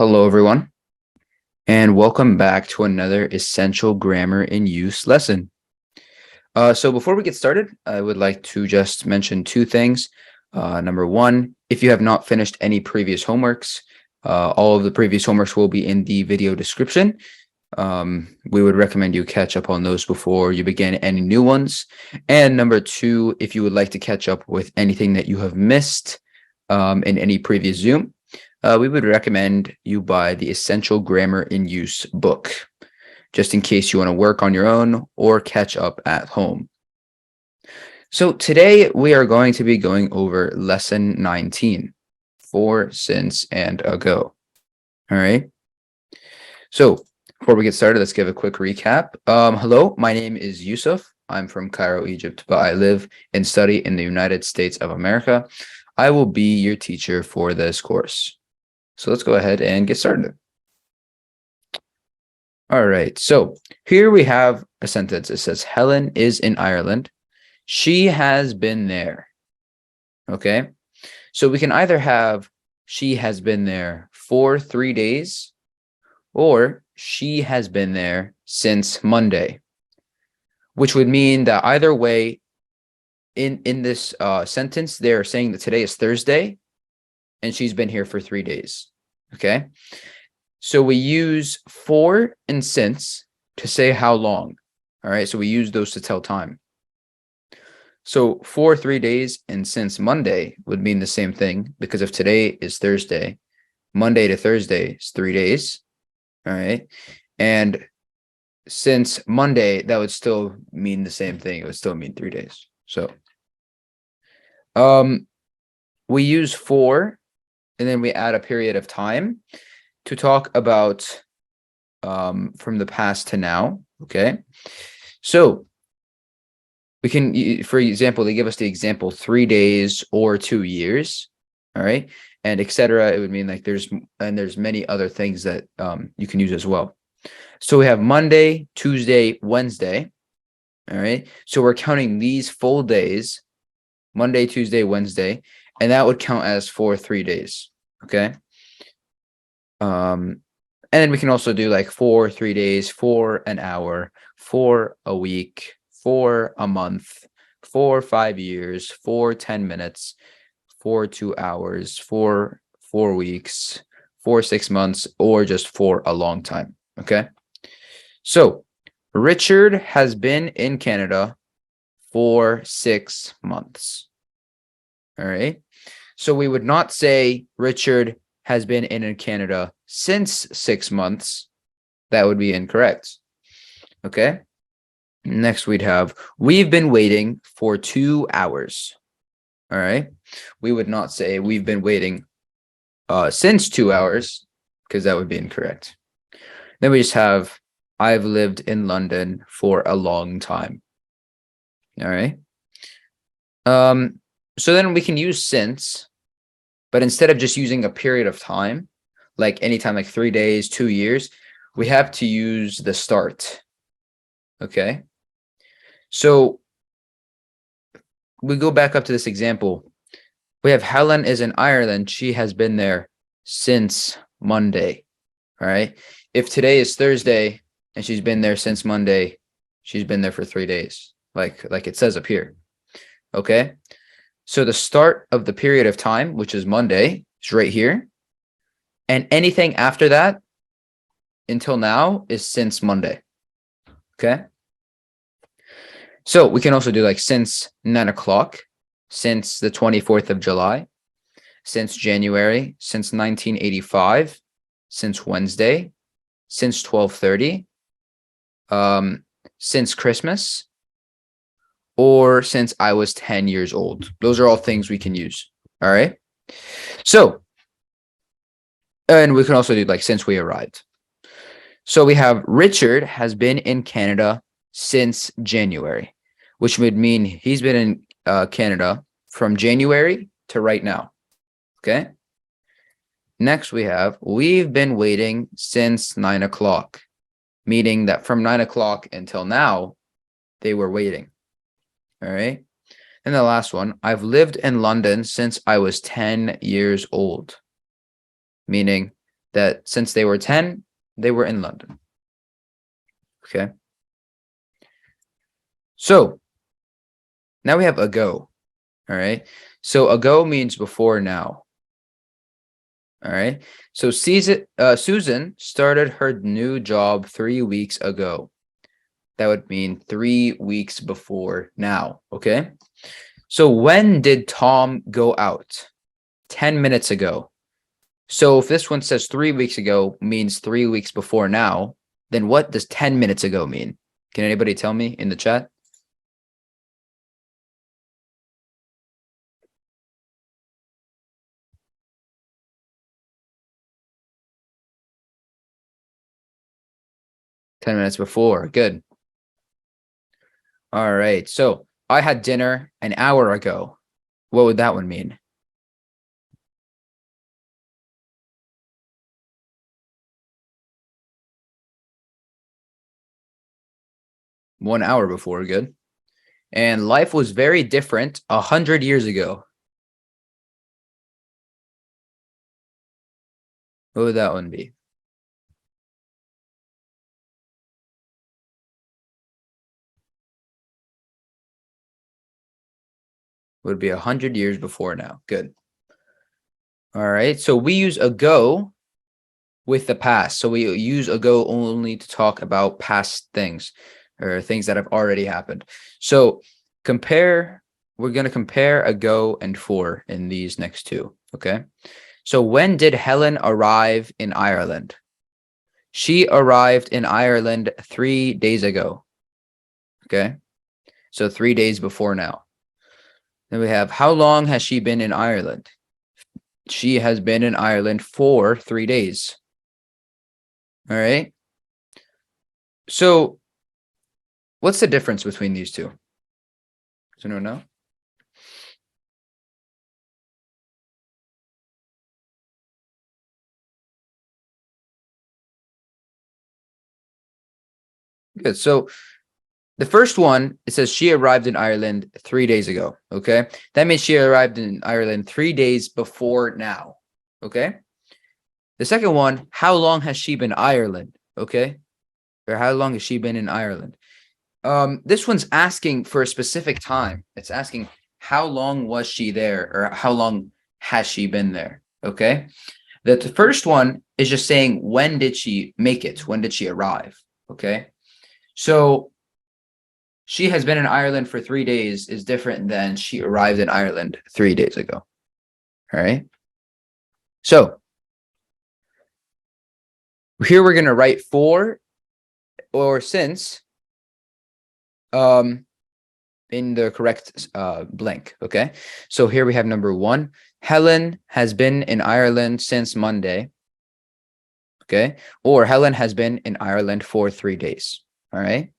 Hello, everyone, and welcome back to another Essential Grammar in Use lesson. So before we get started, I would like to just mention two things. Number one, if you have not finished any previous homeworks, all of the previous homeworks will be in the video description. We would recommend you catch up on those before you begin any new ones. And number two, if you would like to catch up with anything that you have missed in any previous Zoom, we would recommend you buy the Essential Grammar in Use book, just in case you want to work on your own or catch up at home. So today we are going to be going over lesson 19, for, since, and ago. All right. So before we get started, let's give a quick recap. Hello, my name is Yusuf. I'm from Cairo, Egypt, but I live and study in the United States of America. I will be your teacher for this course. So let's go ahead and get started. All right, so here we have a sentence. It says, Helen is in Ireland. She has been there. Okay, so we can either have she has been there for 3 days, or she has been there since Monday, which would mean that either way, in this sentence, they're saying that today is Thursday, and she's been here for 3 days. Okay, so we use for and since to say how long. All right, so we use those to tell time. So for 3 days and since Monday would mean the same thing, because if today is Thursday, Monday to Thursday is 3 days. All right, and since Monday, that would still mean the same thing. It would still mean 3 days. So we use for, and then we add a period of time to talk about from the past to now. Okay, so we can, for example, they give us the example 3 days or 2 years. All right, and etc. It would mean like there's many other things that you can use as well. So we have Monday, Tuesday, Wednesday. All right, so we're counting these full days, Monday, Tuesday, Wednesday, and that would count as for 3 days. Okay. And then we can also do like for 3 days, for an hour, for a week, for a month, for 5 years, for 10 minutes, for 2 hours, for 4 weeks, for 6 months, or just for a long time. Okay. So Richard has been in Canada for 6 months. All right. So we would not say Richard has been in Canada since 6 months. That would be incorrect. Okay. Next, we'd have we've been waiting for 2 hours. All right. We would not say we've been waiting since 2 hours, because that would be incorrect. Then we just have I've lived in London for a long time. All right. So then we can use since, but instead of just using a period of time, like anytime, like 3 days, 2 years, we have to use the start. Okay. So we go back up to this example. We have Helen is in Ireland. She has been there since Monday. All right. If today is Thursday and she's been there since Monday, she's been there for 3 days, like it says up here. Okay. So the start of the period of time, which is Monday, is right here. And anything after that until now is since Monday. Okay. So we can also do like since 9 o'clock, since the 24th of July, since January, since 1985, since Wednesday, since 12:30, since Christmas, or since I was 10 years old. Those are all things we can use. All right. So, and we can also do like since we arrived. So we have Richard has been in Canada since January, which would mean he's been in Canada from January to right now. Okay. Next, we have we've been waiting since 9 o'clock, meaning that from 9 o'clock until now, they were waiting. All right. And the last one, I've lived in London since I was 10 years old, meaning that since they were 10, they were in London. Okay. So now we have ago. All right. So ago means before now. All right. So Susan started her new job 3 weeks ago. That would mean 3 weeks before now. Okay. So when did Tom go out? 10 minutes ago. So if this one says 3 weeks ago means 3 weeks before now, then what does 10 minutes ago mean? Can anybody tell me in the chat? Ten minutes before. Good. All right. So I had dinner an hour ago. What would that one mean? One hour before. Good. And life was very different 100 years ago. What would that one be? Would be 100 years before now. Good. All right. So we use ago with the past. So we use ago only to talk about past things or things that have already happened. So we're going to compare ago and for in these next two. Okay. So when did Helen arrive in Ireland? She arrived in Ireland 3 days ago. Okay. So 3 days before now. Then we have, how long has she been in Ireland? She has been in Ireland for 3 days. All right. So what's the difference between these two? Does anyone know? Good. So the first one, it says she arrived in Ireland 3 days ago. Okay. That means she arrived in Ireland 3 days before now. Okay. The second one, how long has she been in Ireland? Okay. Or how long has she been in Ireland? This one's asking for a specific time. It's asking how long was she there or how long has she been there? Okay. The first one is just saying when did she make it? When did she arrive? Okay. So she has been in Ireland for 3 days is different than she arrived in Ireland 3 days ago. All right. So here we're going to write for or since in the correct blank. Okay. So here we have number 1. Helen has been in Ireland since Monday. Okay. Or Helen has been in Ireland for 3 days. All right.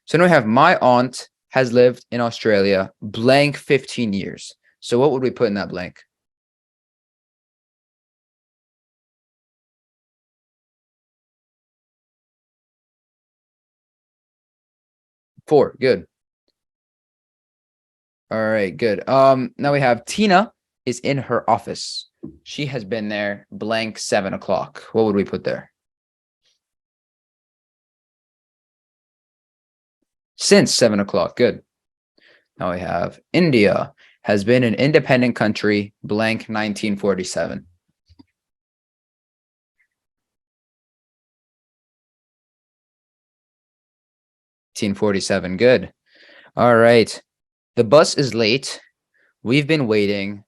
So now we have my aunt has lived in Australia blank 15 years. So what would we put in that blank? For. Good. All right, good. Now we have Tina is in her office. She has been there blank 7 o'clock. What would we put there? Since 7 o'clock. Good. Now we have India has been an independent country blank 1947. 1947. Good. All right. The bus is late. We've been waiting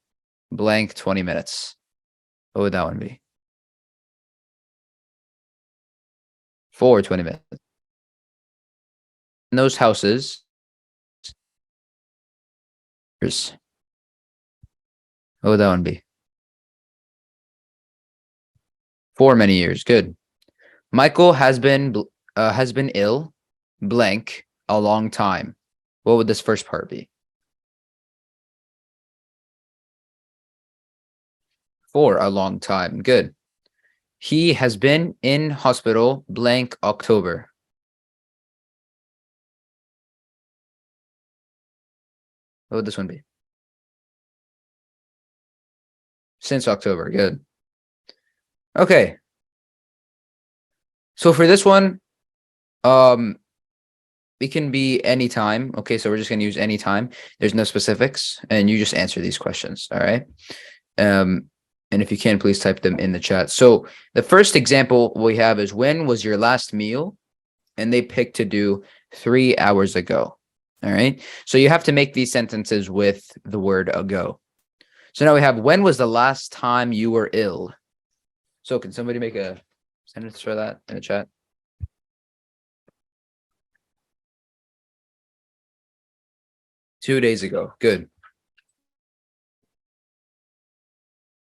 blank 20 minutes. What would that one be? For 20 minutes. In those houses. What would that one be? For many years. Good. Michael has been ill blank a long time. What would this first part be? For a long time. Good. He has been in hospital blank October. What would this one be? Since October. Good. Okay. So for this one, it can be anytime. Okay, so we're just gonna use anytime. There's no specifics, and you just answer these questions. All right. And if you can, please type them in the chat. So the first example we have is, when was your last meal? And they picked to do 3 hours ago. All right. So you have to make these sentences with the word ago. So now we have, when was the last time you were ill? So can somebody make a sentence for that in the chat? 2 days ago. Good.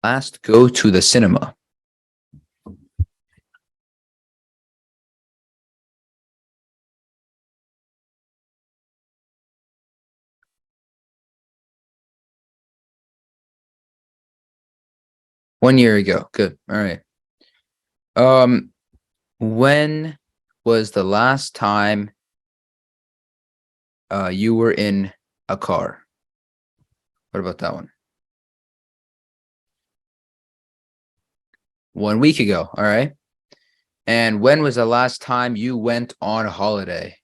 Last go to the cinema. One year ago. Good. All right. When was the last time you were in a car? What about that one? 1 week ago. All right. And when was the last time you went on holiday?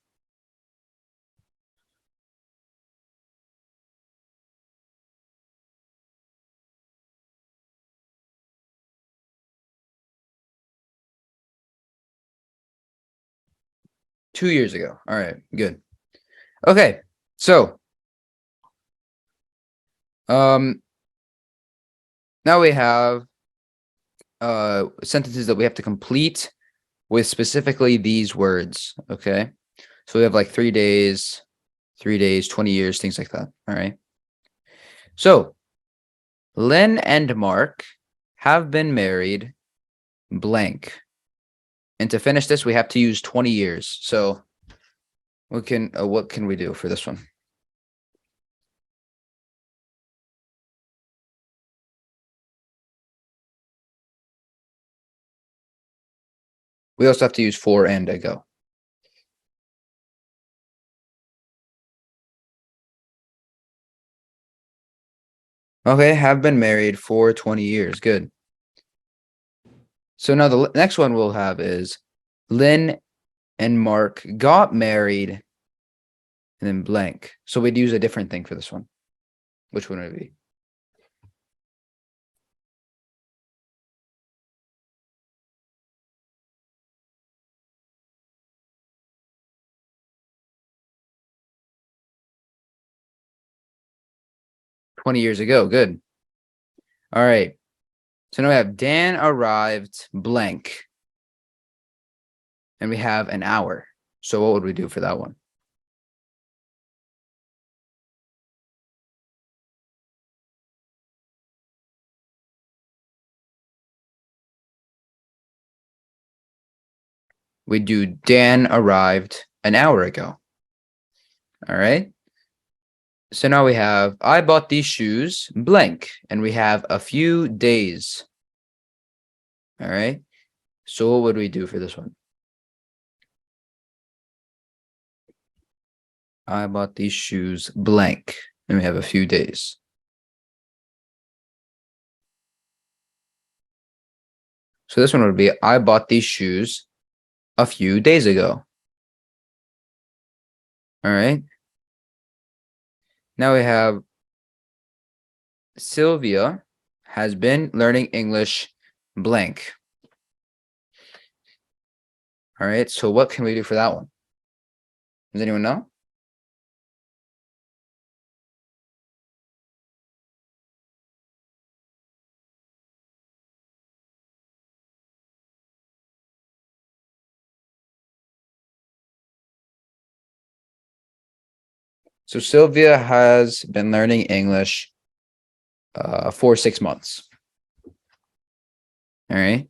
Two years ago. All right, good. Okay, so now we have sentences that we have to complete with specifically these words. Okay, so we have like 3 days, 20 years, things like that. All right. So Lynn and Mark have been married blank. And to finish this, we have to use 20 years. So what can we do for this one? We also have to use for and ago. Okay, have been married for 20 years. Good. So now the next one we'll have is, Lynn and Mark got married, and then blank. So we'd use a different thing for this one. Which one would it be? "20 years ago." Good. All right. So now we have Dan arrived blank. And we have an hour. So what would we do for that one? We do Dan arrived an hour ago. All right. So now we have, I bought these shoes blank, and we have a few days. All right. So what would we do for this one? I bought these shoes blank, and we have a few days. So this one would be, I bought these shoes a few days ago. All right. Now we have, Sylvia has been learning English blank. All right. So what can we do for that one? Does anyone know? So Sylvia has been learning English for 6 months. All right.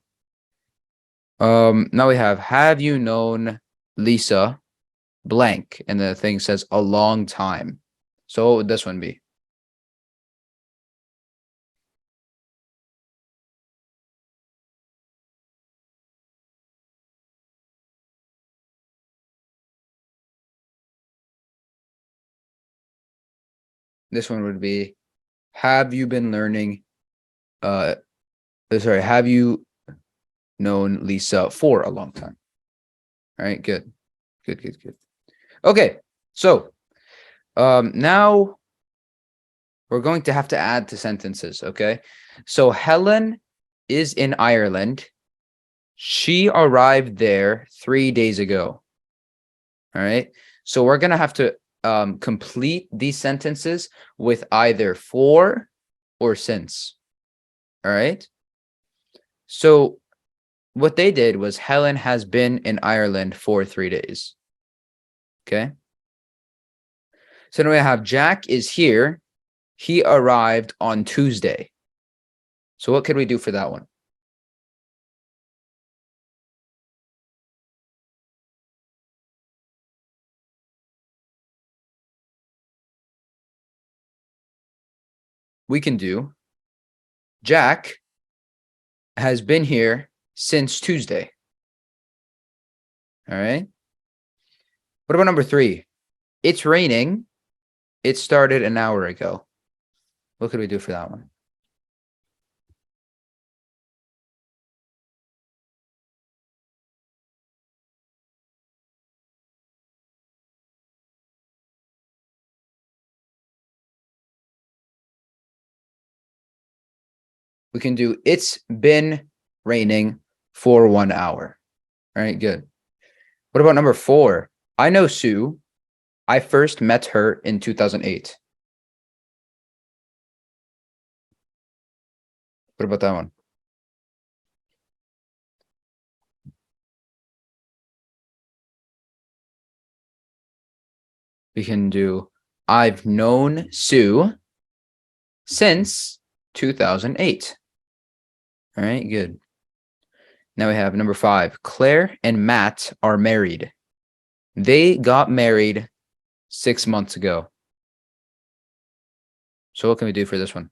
Now we have you known Lisa blank? And the thing says a long time. So what would this one be? This one would be, have you been learning have you known Lisa for a long time? All right, good. Good. Okay, so now we're going to have to add to sentences, okay? So Helen is in Ireland. She arrived there 3 days ago. All right. So we're gonna have to complete these sentences with either for or since. All right. So what they did was Helen has been in Ireland for 3 days. Okay. So now we have Jack is here. He arrived on Tuesday. So what could we do for that one? We can do Jack has been here since Tuesday. All right. What about number 3? It's raining. It started an hour ago. What could we do for that one? We can do it's been raining for 1 hour. All right, good. What about number 4? I know Sue. I first met her in 2008. What about that one? We can do I've known Sue since 2008. All right, good. Now we have number 5. Claire and Matt are married. They got married 6 months ago. So what can we do for this one?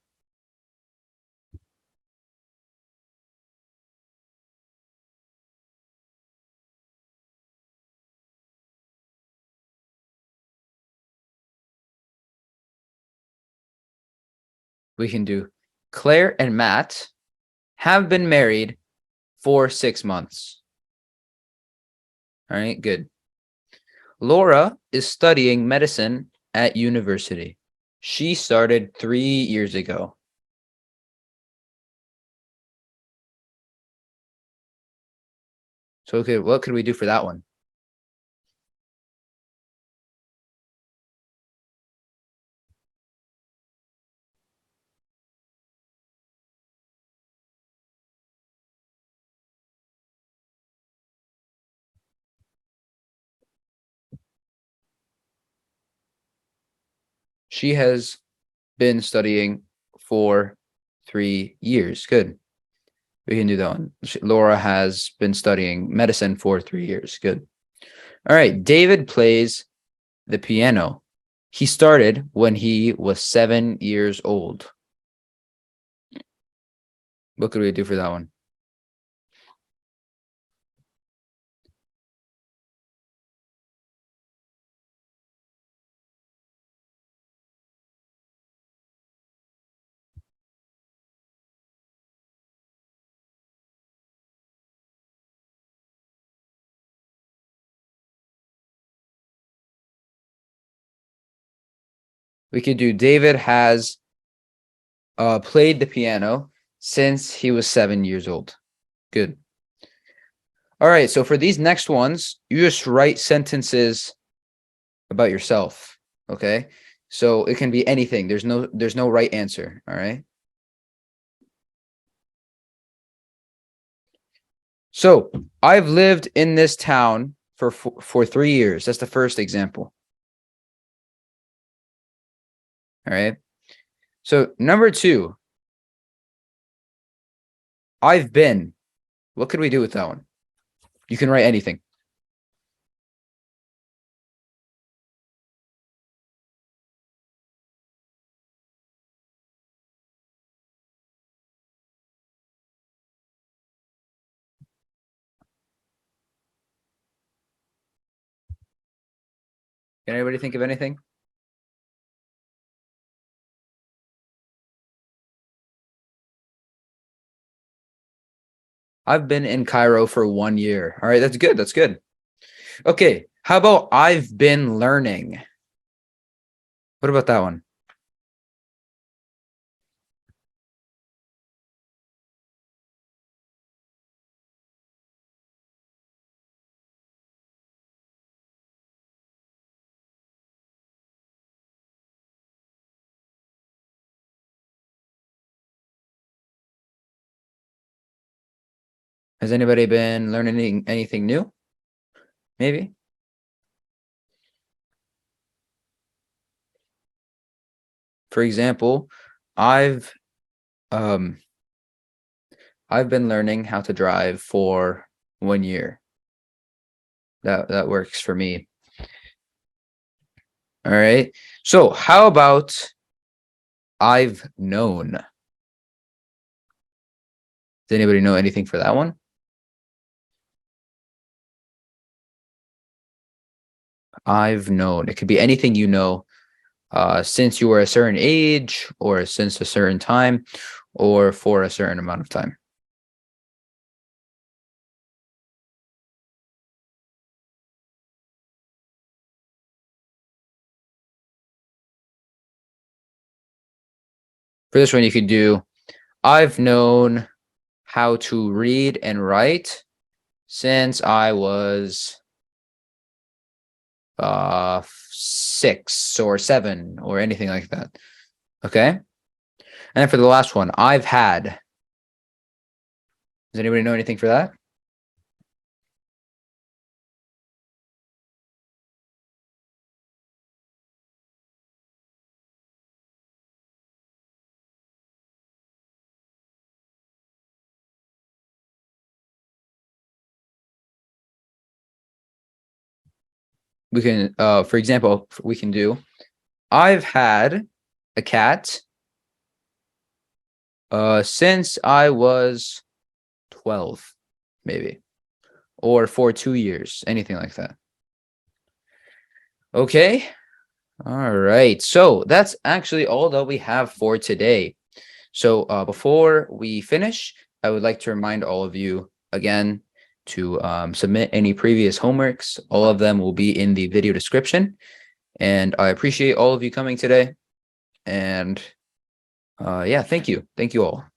We can do Claire and Matt have been married for 6 months. All right, good. Laura is studying medicine at university. She started 3 years ago. So, okay, what could we do for that one? She has been studying for 3 years. Good. We can do that one. Laura has been studying medicine for 3 years. Good. All right. David plays the piano. He started when he was 7 years old. What could we do for that one? We could do David has played the piano since he was 7 years old. Good. All right. So for these next ones, you just write sentences about yourself. Okay. So it can be anything. There's no right answer. All right. So I've lived in this town for 3 years. That's the first example. All right. So number 2, I've been. What could we do with that one? You can write anything. Can anybody think of anything? I've been in Cairo for 1 year. All right, that's good. That's good. Okay, how about I've been learning? What about that one? Has anybody been learning anything new? Maybe. For example, I've um I've been learning how to drive for 1 year. That works for me. All right. So how about I've known? Does anybody know anything for that one? I've known. It could be anything you know since you were a certain age or since a certain time or for a certain amount of time. For this one, you could do I've known how to read and write since I was 6 or 7 or anything like that. Okay. And then for the last one, I've had. Does anybody know anything for that? We can, for example, we can do I've had a cat since I was 12, maybe, or for 2 years, anything like that. Okay. All right. So that's actually all that we have for today. So before we finish, I would like to remind all of you again to submit any previous homeworks. All of them will be in the video description. And I appreciate all of you coming today. And yeah, thank you. Thank you all.